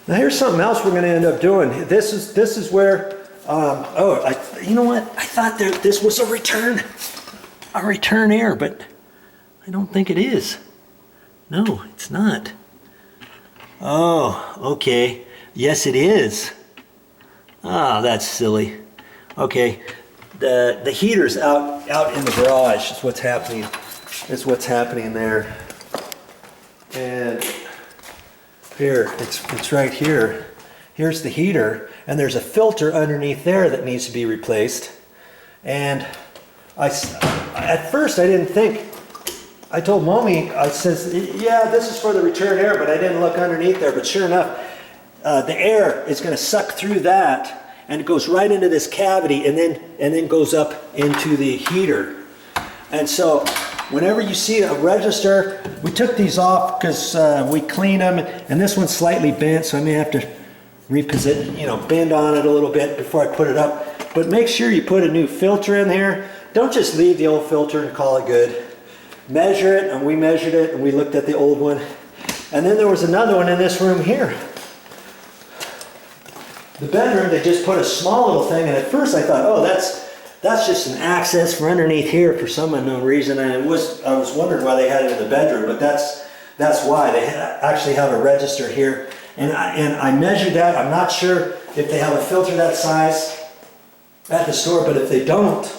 Now here's something else we're going to end up doing. This is where, you know what? I thought this was a return air, but I don't think it is. No, it's not. Oh, okay. Yes, it is. Ah, that's silly. Okay, the heater's out in the garage. Is what's happening. Is what's happening there. And here, it's right here. Here's the heater, and there's a filter underneath there that needs to be replaced. And at first I didn't think. I told Mommy, I says, yeah, this is for the return air, but I didn't look underneath there. But sure enough, the air is going to suck through that, and it goes right into this cavity, and then goes up into the heater. And so, whenever you see a register, we took these off because we cleaned them, and this one's slightly bent, so I may have to reposition, bend on it a little bit before I put it up. But make sure you put a new filter in here. Don't just leave the old filter and call it good. Measure it, and we measured it, and we looked at the old one. And then there was another one in this room here. The bedroom, they just put a small little thing, and at first I thought, oh, that's just an access for underneath here for some unknown reason, and I was wondering why they had it in the bedroom, but that's why. They actually have a register here, and I measured that. I'm not sure if they have a filter that size at the store, but if they don't,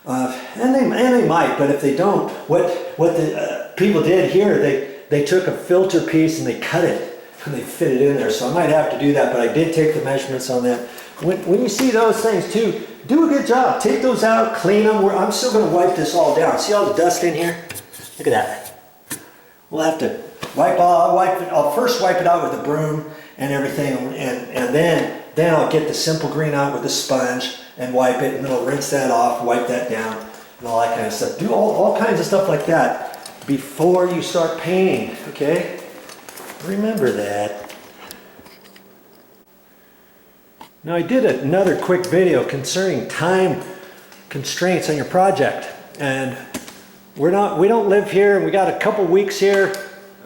and they might, but if they don't, what the people did here, they took a filter piece and they cut it and they fit it in there. So I might have to do that, but I did take the measurements on that. When you see those things too, do a good job. Take those out, clean them. I'm still going to wipe this all down. See all the dust in here? Look at that. We'll have to wipe it. I'll first wipe it out with a broom and everything, and then I'll get the simple green out with a sponge and wipe it, and then I'll rinse that off, wipe that down, and all that kind of stuff. Do all kinds of stuff like that before you start painting, okay? Remember that. Now I did another quick video concerning time constraints on your project, and we don't live here, and we got a couple weeks here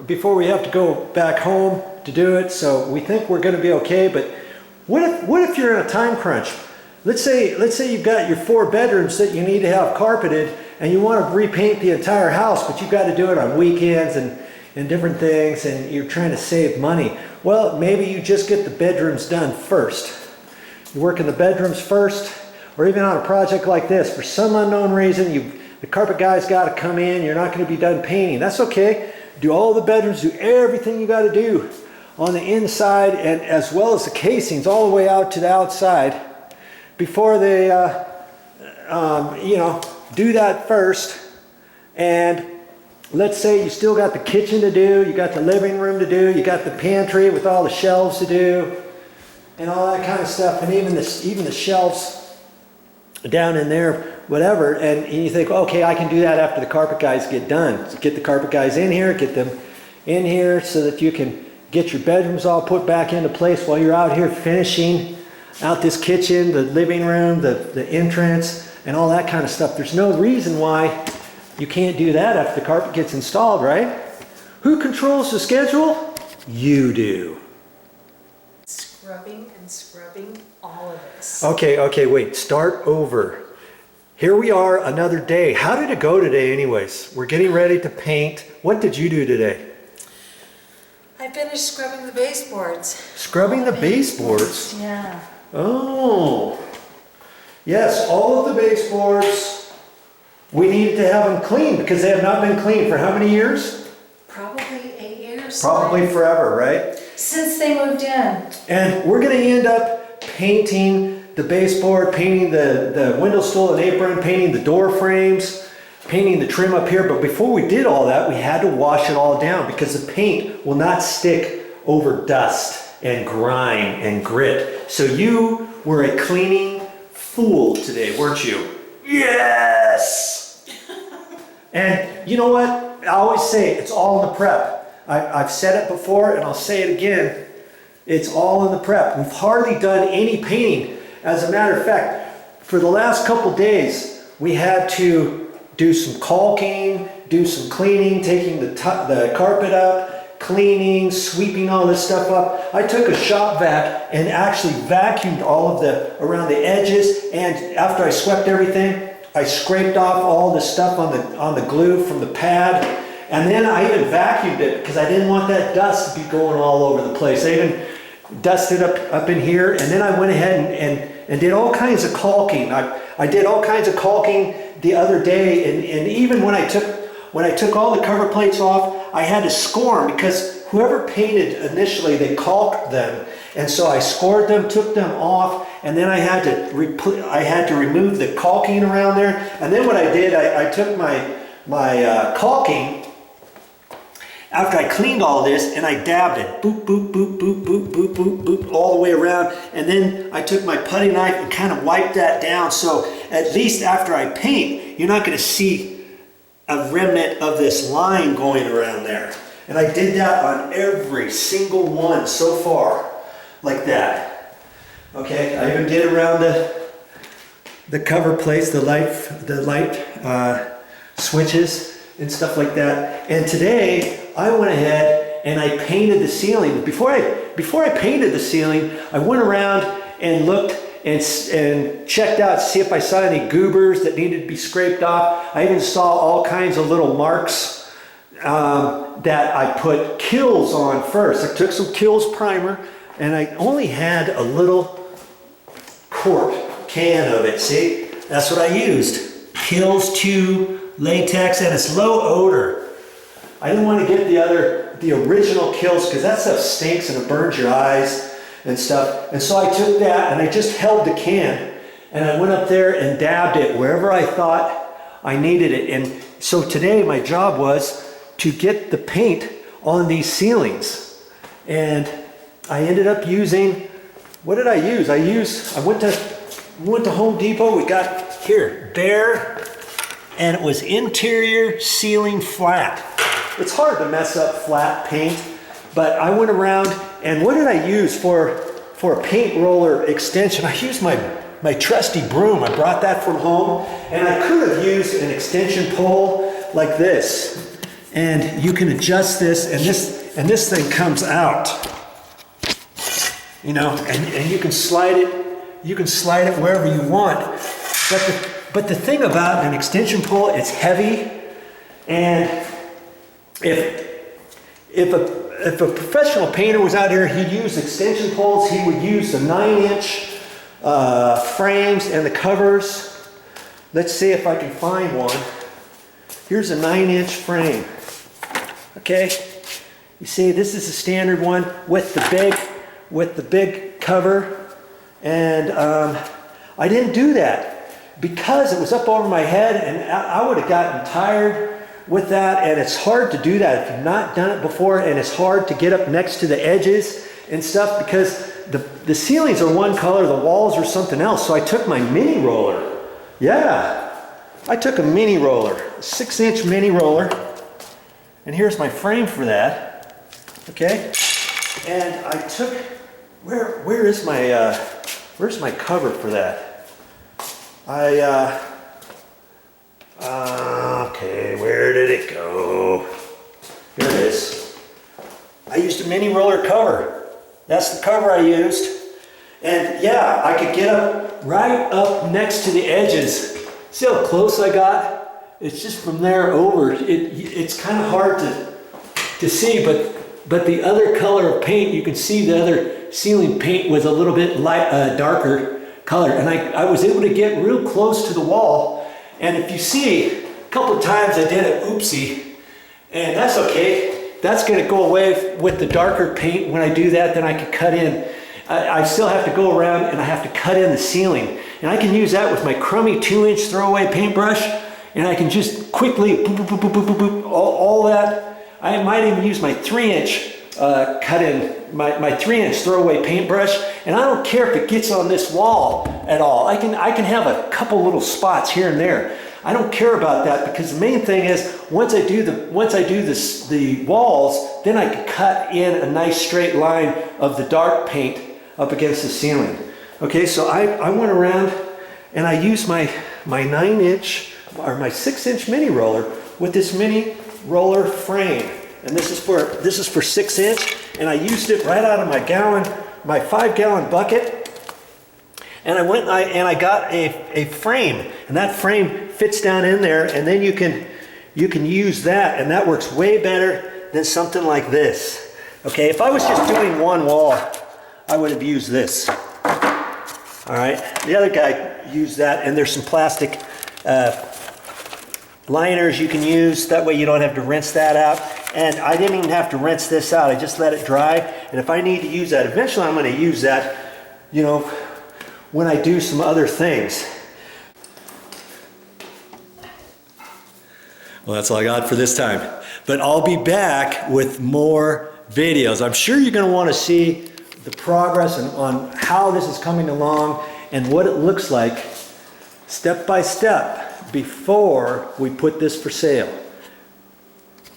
before we have to go back home to do it, so we think we're going to be okay. But what if you're in a time crunch? Let's say you've got your 4 bedrooms that you need to have carpeted, and you want to repaint the entire house, but you've got to do it on weekends and different things, and you're trying to save money. Well, maybe you just get the bedrooms done first. You work in the bedrooms first, or even on a project like this, for some unknown reason, the carpet guy's got to come in, you're not going to be done painting. That's okay. Do all the bedrooms, do everything you got to do on the inside, and as well as the casings all the way out to the outside before they, do that first. And let's say you still got the kitchen to do, you got the living room to do, you got the pantry with all the shelves to do, and all that kind of stuff, and even the shelves down in there, whatever. And you think, okay, I can do that after the carpet guys get done. So get the carpet guys in here, get them in here so that you can get your bedrooms all put back into place while you're out here finishing out this kitchen, the living room, the entrance, and all that kind of stuff. There's no reason why you can't do that after the carpet gets installed, right? Who controls the schedule? You do. Scrubbing and scrubbing all of this. Okay, wait, start over. Here we are, another day. How did it go today anyways? We're getting ready to paint. What did you do today? I finished scrubbing the baseboards. Scrubbing the baseboards? Yeah. Oh. Yes, all of the baseboards, we needed to have them cleaned because they have not been cleaned for how many years? Probably 8 years. Probably forever, right? Since they moved in. And we're going to end up painting the baseboard, painting the window stool and apron, painting the door frames, painting the trim up here. But before we did all that, we had to wash it all down because the paint will not stick over dust and grime and grit. So you were a cleaning fool today, weren't you? Yes! And you know what? I always say it's all in the prep. I've said it before and I'll say it again. It's all in the prep. We've hardly done any painting. As a matter of fact, for the last couple days, we had to do some caulking, do some cleaning, taking the carpet up, cleaning, sweeping all this stuff up, I took a shop vac and actually vacuumed all of around the edges, and after I swept everything, I scraped off all the stuff on the glue from the pad, and then I even vacuumed it because I didn't want that dust to be going all over the place. I even dusted up in here, and then I went ahead and did all kinds of caulking. I did all kinds of caulking the other day, and even when I took all the cover plates off, I had to score them because whoever painted initially, they caulked them, and so I scored them, took them off, and then I had to remove the caulking around there. And then what I did, I took my caulking after I cleaned all this, and I dabbed it, boop, boop, boop, boop, boop, boop, boop, boop, all the way around. And then I took my putty knife and kind of wiped that down, so at least after I paint, you're not going to see a remnant of this line going around there. And I did that on every single one so far, like that. Okay, I even did around the cover plates, the light switches and stuff like that. And today I went ahead and I painted the ceiling. Before I painted the ceiling, I went around and looked and checked out to see if I saw any goobers that needed to be scraped off. I even saw all kinds of little marks that I put Kills on first. I took some Kills primer, and I only had a little quart can of it. See, that's what I used. Kills 2 latex, and it's low odor. I didn't want to get the original Kills because that stuff stinks and it burns your eyes and stuff. And so I took that and I just held the can and I went up there and dabbed it wherever I thought I needed it. And so today my job was to get the paint on these ceilings. And I ended up using, what did I use? I went to Home Depot. We got here, Bear, and it was Interior Ceiling Flat. It's hard to mess up flat paint, but I went around, and what did I use for a paint roller extension? I used my trusty broom. I brought that from home, and I could have used an extension pole like this. And you can adjust this, and this thing comes out. You know, and you can slide it wherever you want. But the thing about an extension pole, it's heavy, and if a professional painter was out here, he'd use extension poles. He would use the 9-inch frames and the covers. Let's see if I can find one. Here's a 9-inch frame. Okay, you see, this is a standard one with the big cover, and I didn't do that because it was up over my head, and I would have gotten tired with that, and it's hard to do that if you've not done it before, and it's hard to get up next to the edges and stuff because the ceilings are one color, the walls are something else. So I took my mini roller. Yeah, I took a mini roller, a 6-inch mini roller, and here's my frame for that. Okay, and I took, where's my cover for that? Okay, where did it go? Here it is. I used a mini roller cover. That's the cover I used. And yeah, I could get up right up next to the edges. See how close I got? It's just from there over. It's kind of hard to see, but the other color of paint, you can see the other ceiling paint was a little bit darker color. And I was able to get real close to the wall. And if you see, a couple of times I did an oopsie, and that's okay. That's going to go away with the darker paint. When I do that, then I can cut in. I still have to go around and I have to cut in the ceiling. And I can use that with my crummy 2-inch throwaway paintbrush, and I can just quickly boop, boop, boop, boop, boop, boop, boop, all that. I might even use my 3-inch cut in, my 3-inch throwaway paintbrush, and I don't care if it gets on this wall at all. I can have a couple little spots here and there. I don't care about that because the main thing is once I do the walls, then I can cut in a nice straight line of the dark paint up against the ceiling. Okay, so I went around and I used my 9-inch or my 6-inch mini roller with this mini roller frame. and this is for 6-inch, and I used it right out of my 5-gallon bucket. And I went and I got a frame, and that frame fits down in there, and then you can use that, and that works way better than something like this. Okay, if I was just doing one wall, I would have used this. All right, the other guy used that, and there's some plastic liners you can use. That way you don't have to rinse that out. And I didn't even have to rinse this out. I just let it dry. And if I need to use that, eventually I'm going to use that, you know, when I do some other things. Well, that's all I got for this time. But I'll be back with more videos. I'm sure you're going to want to see the progress and on how this is coming along and what it looks like step by step before we put this for sale.